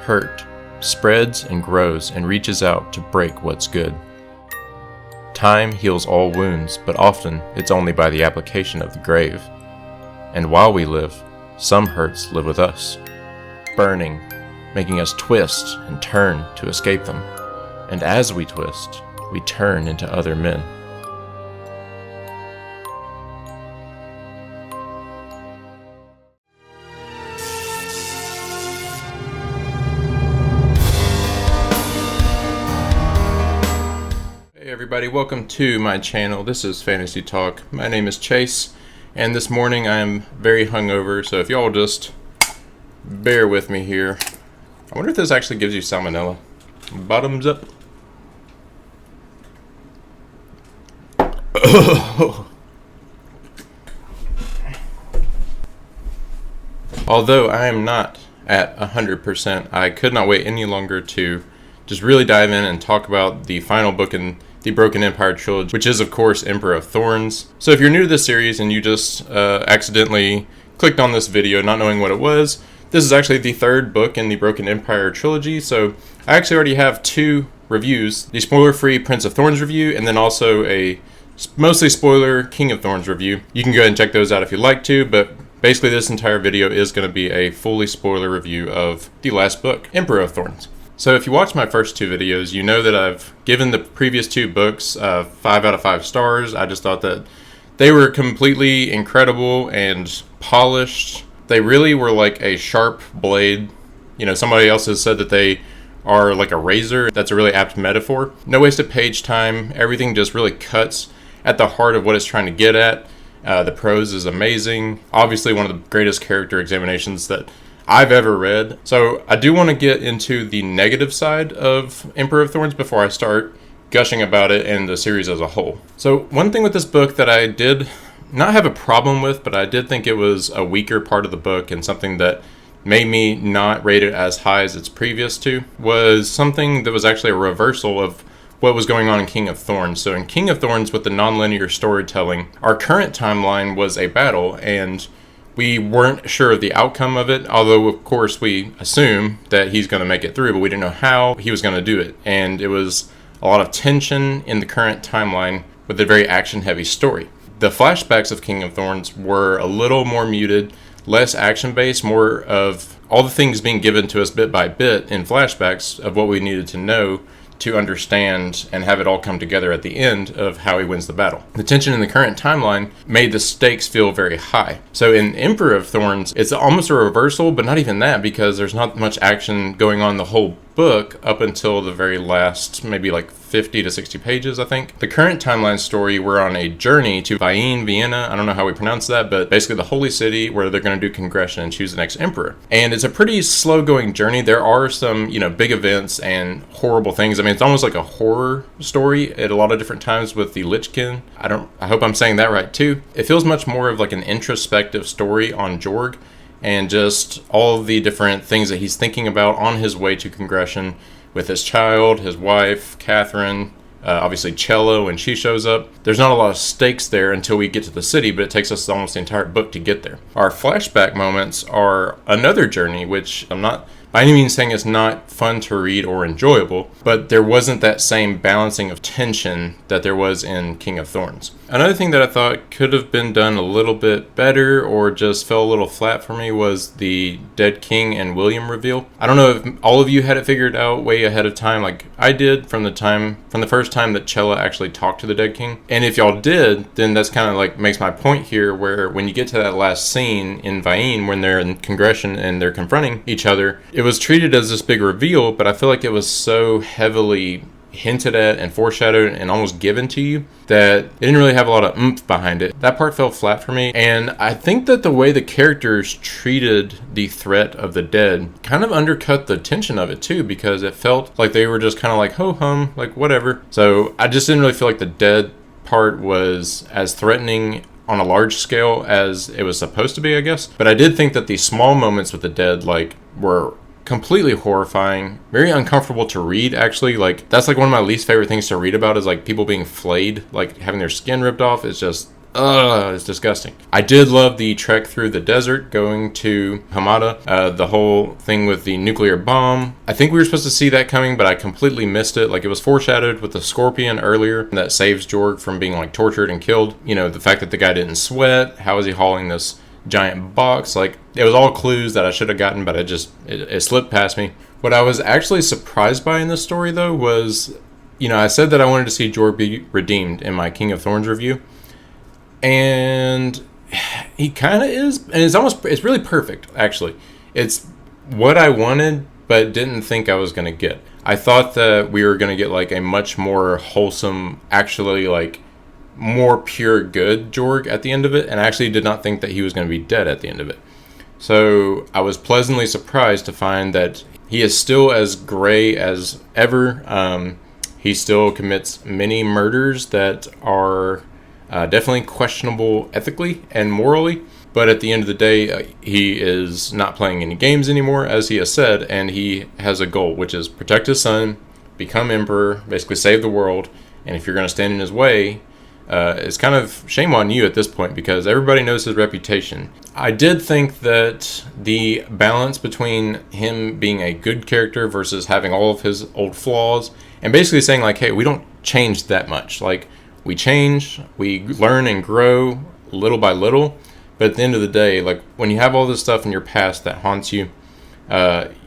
Hurt spreads and grows and reaches out to break what's good. Time heals all wounds, but often it's only by the application of the grave. And while we live, some hurts live with us, burning, making us twist and turn to escape them. And as we twist, we turn into other men. Hey everybody, welcome to my channel. This is Fantasy Talk. My name is Chase, and this morning I am very hungover, so if y'all just bear with me here. I wonder if this actually gives you salmonella. Bottoms up. Although I am not at 100%, I could not wait any longer to just really dive in and talk about the final book in the Broken Empire Trilogy, which is of course Emperor of Thorns. So if you're new to this series and you just accidentally clicked on this video not knowing what it was, this is actually the third book in the Broken Empire Trilogy. So I actually already have two reviews, the spoiler-free Prince of Thorns review and then also a mostly spoiler King of Thorns review. You can go ahead and check those out if you'd like to, but basically this entire video is going to be a fully spoiler review of the last book, Emperor of Thorns. So if you watch my first two videos, you know that I've given the previous two books 5 out of 5 stars. I just thought that they were completely incredible and polished. They really were like a sharp blade. You know, somebody else has said that they are like a razor. That's a really apt metaphor. No wasted page time. Everything just really cuts at the heart of what it's trying to get at. The prose is amazing. Obviously one of the greatest character examinations that I've ever read. So I do want to get into the negative side of Emperor of Thorns before I start gushing about it and the series as a whole. So one thing with this book that I did not have a problem with, but I did think it was a weaker part of the book and something that made me not rate it as high as its previous two, was something that was actually a reversal of what was going on in King of Thorns. So in King of Thorns, with the non-linear storytelling, our current timeline was a battle and we weren't sure of the outcome of it, although of course we assume that he's going to make it through, but we didn't know how he was going to do it. And it was a lot of tension in the current timeline with a very action-heavy story. The flashbacks of King of Thorns were a little more muted, less action-based, more of all the things being given to us bit by bit in flashbacks of what we needed to know to understand and have it all come together at the end of how he wins the battle. The tension in the current timeline made the stakes feel very high. So in Emperor of Thorns, it's almost a reversal, but not even that, because there's not much action going on the whole book up until the very last, maybe like 50 to 60 pages, I think. The current timeline story, we're on a journey to Vienna, I don't know how we pronounce that, but basically the holy city where they're going to do congression and choose the next emperor. And it's a pretty slow going journey. There are some, big events and horrible things. I mean, it's almost like a horror story at a lot of different times with the Lichkin. I hope I'm saying that right too. It feels much more of like an introspective story on Jorg and just all of the different things that he's thinking about on his way to Congression with his child, his wife, Catherine, obviously Cello when she shows up. There's not a lot of stakes there until we get to the city, but it takes us almost the entire book to get there. Our flashback moments are another journey, which I'm not by any means saying it's not fun to read or enjoyable, but there wasn't that same balancing of tension that there was in King of Thorns. Another thing that I thought could have been done a little bit better or just fell a little flat for me was the Dead King and William reveal. I don't know if all of you had it figured out way ahead of time like I did from the first time that Chella actually talked to the Dead King. And if y'all did, then that's kind of like makes my point here, where when you get to that last scene in Vienna when they're in Congression and they're confronting each other, it was treated as this big reveal, but I feel like it was so heavily hinted at and foreshadowed and almost given to you that it didn't really have a lot of oomph behind it. That part fell flat for me, and I think that the way the characters treated the threat of the dead kind of undercut the tension of it too, because it felt like they were just kind of like ho-hum, like whatever. So I just didn't really feel like the dead part was as threatening on a large scale as it was supposed to be, I guess. But I did think that the small moments with the dead were completely horrifying, very uncomfortable to read, actually. Like, that's like one of my least favorite things to read about, is like people being flayed, like having their skin ripped off. Is just It's disgusting. I did love the trek through the desert going to Hamada. The whole thing with the nuclear bomb. I think we were supposed to see that coming, but I completely missed it. Like, it was foreshadowed with the scorpion earlier that saves Jorg from being like tortured and killed. You know, the fact that the guy didn't sweat. How is he hauling this giant box? Like, it was all clues that I should have gotten, but it slipped past me. What I was actually surprised by in this story, though, was, you know, I said that I wanted to see Jorg be redeemed in my King of Thorns review. And he kind of is, and it's really perfect, actually. It's what I wanted, but didn't think I was going to get. I thought that we were going to get like a much more wholesome, actually like more pure good Jorg at the end of it, and I actually did not think that he was going to be dead at the end of it. So I was pleasantly surprised to find that he is still as gray as ever. He still commits many murders that are definitely questionable ethically and morally, but at the end of the day, he is not playing any games anymore, as he has said, and he has a goal, which is protect his son, become emperor, basically save the world. And if you're going to stand in his way, it's kind of shame on you at this point, because everybody knows his reputation. I did think that the balance between him being a good character versus having all of his old flaws, and basically saying like, hey, we don't change that much. Like, we change, we learn and grow little by little, but at the end of the day, like, when you have all this stuff in your past that haunts you,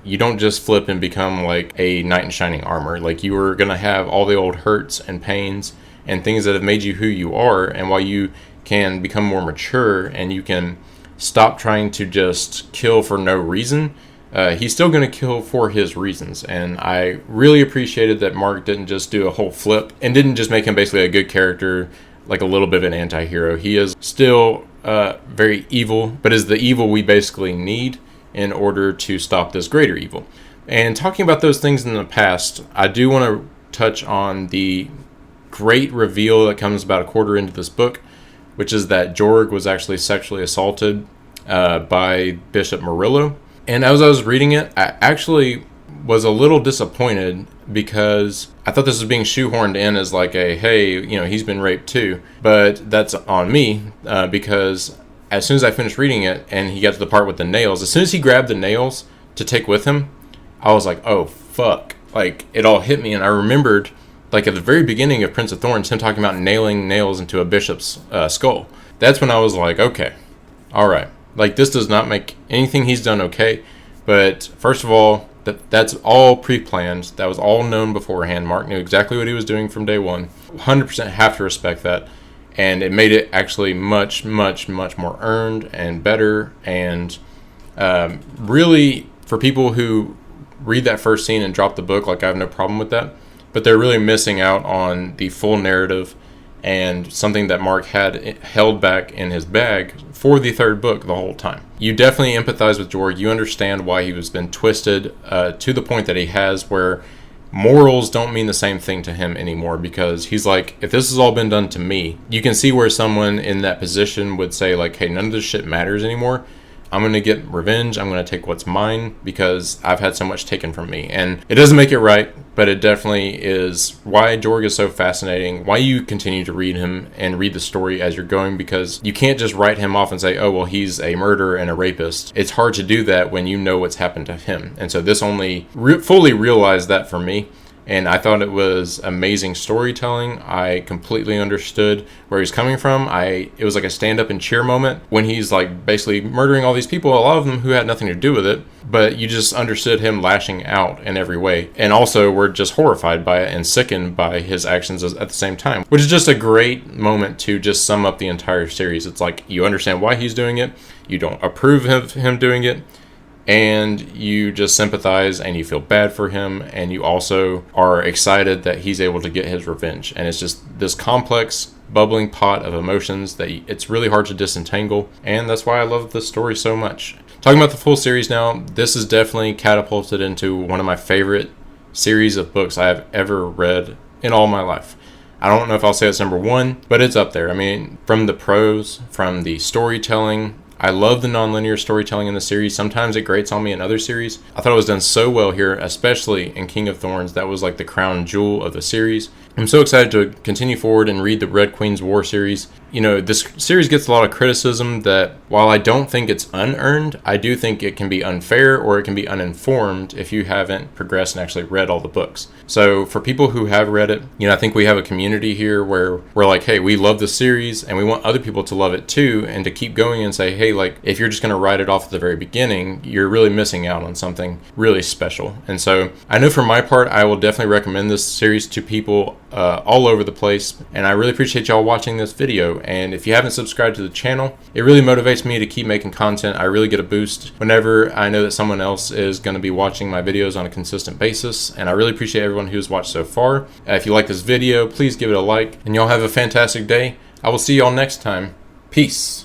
you don't just flip and become like a knight in shining armor. Like, you are going to have all the old hurts and pains and things that have made you who you are, and while you can become more mature and you can stop trying to just kill for no reason, he's still going to kill for his reasons. And I really appreciated that Mark didn't just do a whole flip and didn't just make him basically a good character, like a little bit of an anti-hero. He is still very evil, but is the evil we basically need in order to stop this greater evil. And talking about those things in the past, I do want to touch on the great reveal that comes about a quarter into this book, which is that Jorg was actually sexually assaulted by Bishop Murillo. And as I was reading it, I actually was a little disappointed, because I thought this was being shoehorned in as like a, hey, you know, he's been raped too. But that's on me, because as soon as I finished reading it and he got to the part with the nails, as soon as he grabbed the nails to take with him, I was like, oh, fuck. Like, it all hit me, and I remembered, like, at the very beginning of Prince of Thorns, him talking about nailing nails into a bishop's skull. That's when I was like, okay, all right. Like, this does not make anything he's done okay. But first of all, that's all pre-planned. That was all known beforehand. Mark knew exactly what he was doing from day one. 100% have to respect that. And it made it actually much, much, much more earned and better. And really, for people who read that first scene and drop the book, like, I have no problem with that. But they're really missing out on the full narrative and something that Mark had held back in his bag for the third book the whole time. You definitely empathize with Jorg. You understand why he was been twisted to the point that he has, where morals don't mean the same thing to him anymore, because he's like, if this has all been done to me, you can see where someone in that position would say like, hey, none of this shit matters anymore. I'm going to get revenge. I'm going to take what's mine because I've had so much taken from me. And it doesn't make it right, but it definitely is why Jorg is so fascinating, why you continue to read him and read the story as you're going, because you can't just write him off and say, oh, well, he's a murderer and a rapist. It's hard to do that when you know what's happened to him. And so this only fully realized that for me. And I thought it was amazing storytelling. I completely understood where he's coming from. It was like a stand up and cheer moment when he's like basically murdering all these people, a lot of them who had nothing to do with it. But you just understood him lashing out in every way. And also we're just horrified by it and sickened by his actions at the same time, which is just a great moment to just sum up the entire series. It's like you understand why he's doing it. You don't approve of him doing it. And you just sympathize and you feel bad for him, and you also are excited that he's able to get his revenge. And it's just this complex, bubbling pot of emotions that it's really hard to disentangle, and that's why I love this story so much. Talking about the full series now, this is definitely catapulted into one of my favorite series of books I have ever read in all my life. I don't know if I'll say it's number one, but it's up there. I mean, from the prose, from the storytelling, I love the nonlinear storytelling in the series. Sometimes it grates on me in other series. I thought it was done so well here, especially in King of Thorns. That was like the crown jewel of the series. I'm so excited to continue forward and read the Red Queen's War series. You know, this series gets a lot of criticism that while I don't think it's unearned, I do think it can be unfair or it can be uninformed if you haven't progressed and actually read all the books. So for people who have read it, you know, I think we have a community here where we're like, hey, we love the series and we want other people to love it too, and to keep going and say, hey, like, if you're just going to write it off at the very beginning, you're really missing out on something really special. And so I know for my part, I will definitely recommend this series to people all over the place, and I really appreciate y'all watching this video. And if you haven't subscribed to the channel, it really motivates me to keep making content. I really get a boost whenever I know that someone else is going to be watching my videos on a consistent basis, and I really appreciate everyone who's watched so far. If you like this video, please give it a like, and y'all have a fantastic day. I will see y'all next time. Peace.